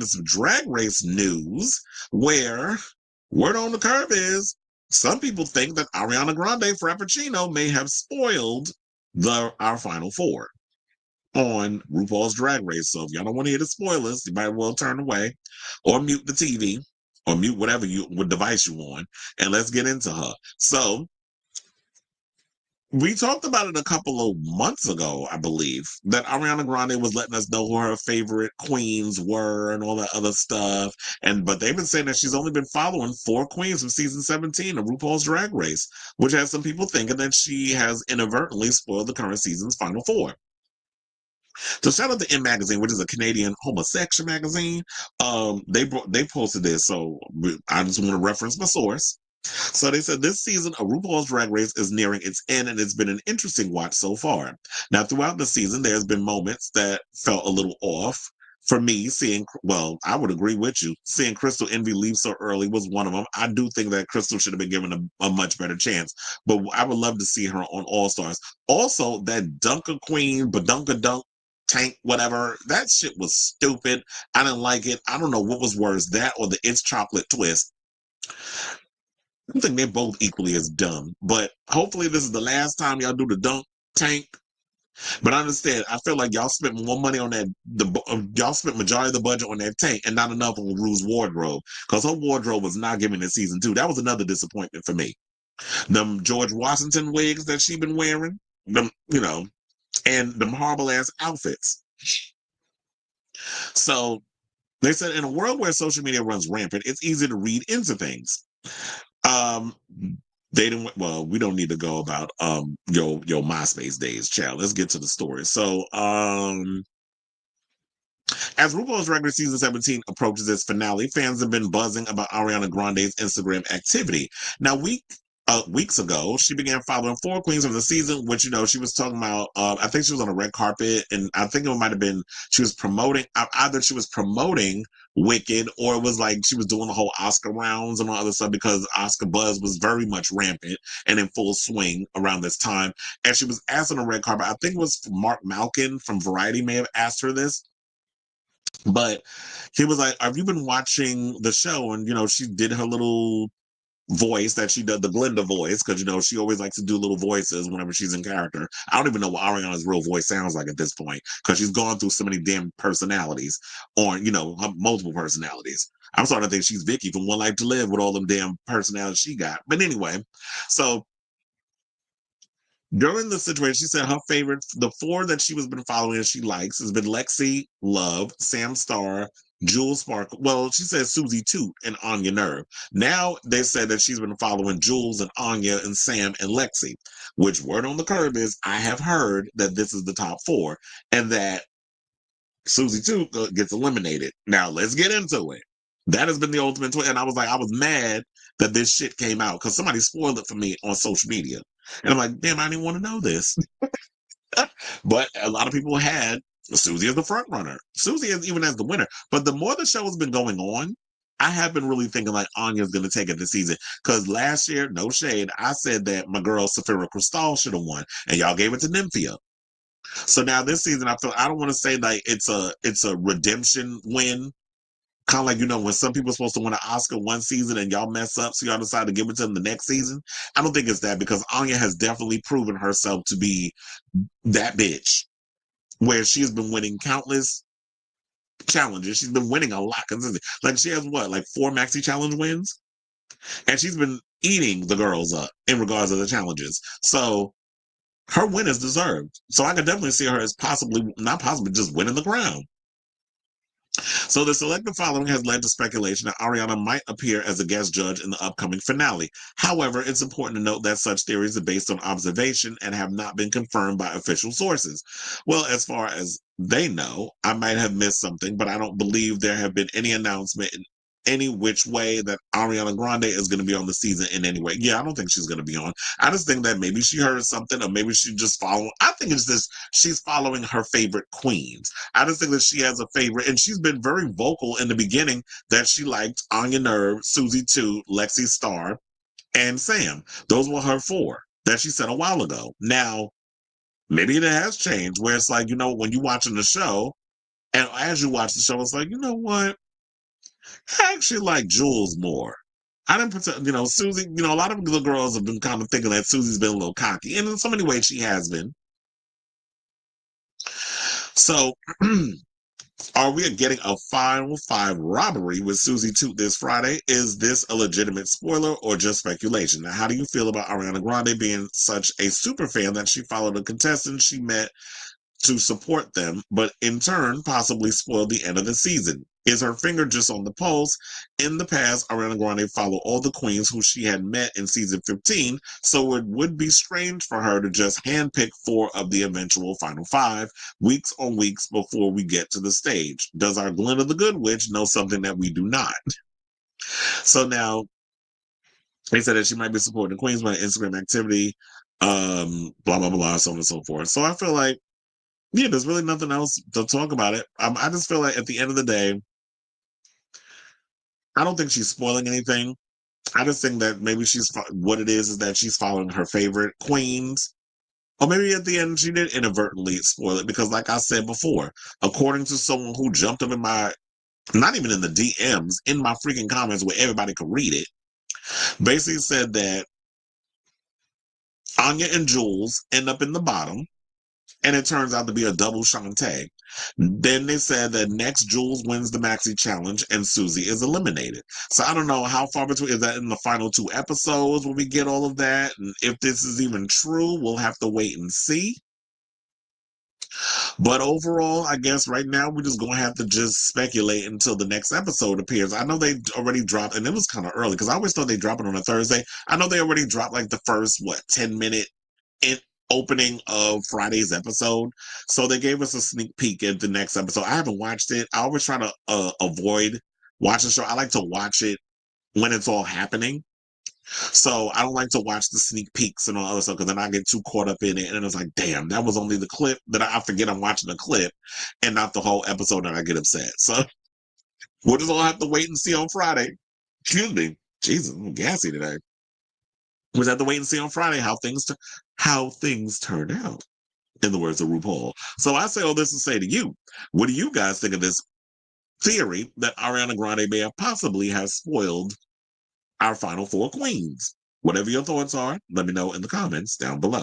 some Drag Race news where word on the curve is some people think that Ariana Grande Frappuccino may have spoiled our final four on RuPaul's Drag Race. So if y'all don't want to hear the spoilers, you might well turn away or mute the TV or mute what device you on, and let's get into her. So we talked about it a couple of months ago, I believe, that Ariana Grande was letting us know who her favorite queens were and all that other stuff. But they've been saying that she's only been following 4 queens from season 17 of RuPaul's Drag Race, which has some people thinking that she has inadvertently spoiled the current season's final four. So shout out to M Magazine, which is a Canadian homosexual magazine. They posted this, so I just want to reference my source. So they said this season of RuPaul's Drag Race is nearing its end, and it's been an interesting watch so far. Now, throughout the season, there's been moments that felt a little off. For me, I would agree with you. Seeing Crystal Envy leave so early was one of them. I do think that Crystal should have been given a much better chance, but I would love to see her on All Stars. Also, that Dunker Queen, Badunka Dunk tank, whatever, that shit was stupid. I didn't like it. I don't know what was worse, that or the It's Chocolate twist. I think they're both equally as dumb, but hopefully this is the last time y'all do the dunk tank. But I understand, I feel like y'all spent more money on that. Y'all spent majority of the budget on that tank and not enough on Rue's wardrobe, because her wardrobe was not giving in season 2. That was another disappointment for me. Them George Washington wigs that she been wearing, them, and them horrible ass outfits. So they said in a world where social media runs rampant, it's easy to read into things. They didn't. Well, we don't need to go about your MySpace days, child. Let's get to the story. So, as RuPaul's regular season 17 approaches its finale, fans have been buzzing about Ariana Grande's Instagram activity. Now, weeks ago, she began following 4 queens of the season, which, she was talking about, I think she was on a red carpet, and I think it might have been, she was promoting, either she was promoting Wicked, or it was like she was doing the whole Oscar rounds and all other stuff, because Oscar buzz was very much rampant and in full swing around this time. And she was asked on a red carpet, I think it was Mark Malkin from Variety may have asked her this, but he was like, have you been watching the show? And, she did her little voice that she does, the Glinda voice, because she always likes to do little voices whenever she's in character. I don't even know what Ariana's real voice sounds like at this point, because she's gone through so many damn personalities, or multiple personalities. I'm starting to think she's Vicky from One Life to Live with all them damn personalities she got. But anyway, so during the situation, she said her favorite, the 4 that she has been following and she likes, has been Lexi Love, Sam Starr, Jules Sparkle. Well, she said Susie Toot and Anya Nerve. Now they said that she's been following Jules and Anya and Sam and Lexi, which word on the curb is I have heard that this is the top 4 and that Susie Toot gets eliminated. Now let's get into it. That has been the ultimate twist. And I was mad that this shit came out because somebody spoiled it for me on social media. And I'm like, damn, I didn't want to know this. But a lot of people had Susie as the front runner. Susie is even as the winner. But the more the show has been going on, I have been really thinking like Anya's going to take it this season. Because last year, no shade, I said that my girl Safira Cristal should have won. And y'all gave it to Nymphia. So now this season, I don't want to say like it's a redemption win. Kind of like, when some people are supposed to win an Oscar one season and y'all mess up, so y'all decide to give it to them the next season. I don't think it's that, because Anya has definitely proven herself to be that bitch, where she has been winning countless challenges. She's been winning a lot consistently. Like she has like 4 maxi challenge wins, and she's been eating the girls up in regards to the challenges. So her win is deserved. So I could definitely see her as not possibly, just winning the crown. So the selective following has led to speculation that Ariana might appear as a guest judge in the upcoming finale. However, it's important to note that such theories are based on observation and have not been confirmed by official sources. Well, as far as they know, I might have missed something, but I don't believe there have been any announcement in any which way that Ariana Grande is going to be on the season in any way. Yeah, I don't think she's going to be on. I just think that maybe she heard something, or maybe she just following. I think it's just she's following her favorite queens. I just think that she has a favorite, and she's been very vocal in the beginning that she liked Anya Nerve, Susie Toot, Lexi Starr, and Sam. Those were her 4 that she said a while ago. Now, maybe it has changed where it's like, when you're watching the show, and as you watch the show, it's like, you know what? I actually like Jules more. I didn't pretend, Susie, a lot of the girls have been kind of thinking that Susie's been a little cocky. And in so many ways, she has been. So, are we getting a Final Five robbery with Susie Toot this Friday? Is this a legitimate spoiler or just speculation? Now, how do you feel about Ariana Grande being such a super fan that she followed a contestant she met to support them, but in turn possibly spoiled the end of the season? Is her finger just on the pulse? In the past, Ariana Grande followed all the queens who she had met in season 15, so it would be strange for her to just handpick 4 of the eventual final 5 weeks on weeks before we get to the stage. Does our Glinda the Good Witch know something that we do not? So now they said that she might be supporting the queens by Instagram activity, blah blah blah, so on and so forth. So I feel like, yeah, there's really nothing else to talk about it. I just feel like at the end of the day, I don't think she's spoiling anything. I just think that maybe what it is that she's following her favorite queens. Or maybe at the end she did inadvertently spoil it because, like I said before, according to someone who jumped up in my, not even in the DMs, in my freaking comments where everybody could read it, basically said that Anya and Jules end up in the bottom, and it turns out to be a double Shantae. Then they said that next Jules wins the Maxi Challenge and Susie is eliminated. So I don't know how far between is that in the final 2 episodes when we get all of that, and if this is even true, we'll have to wait and see. But overall, I guess right now we're just gonna have to just speculate until the next episode appears. I know they already dropped, and it was kind of early because I always thought they drop it on a Thursday. I know they already dropped like the first 10-minute in opening of Friday's episode. So they gave us a sneak peek at the next episode. I haven't watched it. I always try to avoid watching the show. I like to watch it when it's all happening. So I don't like to watch the sneak peeks and all other stuff because then I get too caught up in it. And it's like, damn, that was only the clip that I forget I'm watching the clip and not the whole episode, and I get upset. So we'll just all have to wait and see on Friday. Excuse me. Jesus, I'm gassy today. We just have to wait and see on Friday how things turn out, in the words of RuPaul. So I say all this to say to you, what do you guys think of this theory that Ariana Grande may have possibly has spoiled our final 4 queens? Whatever your thoughts are, let me know in the comments down below.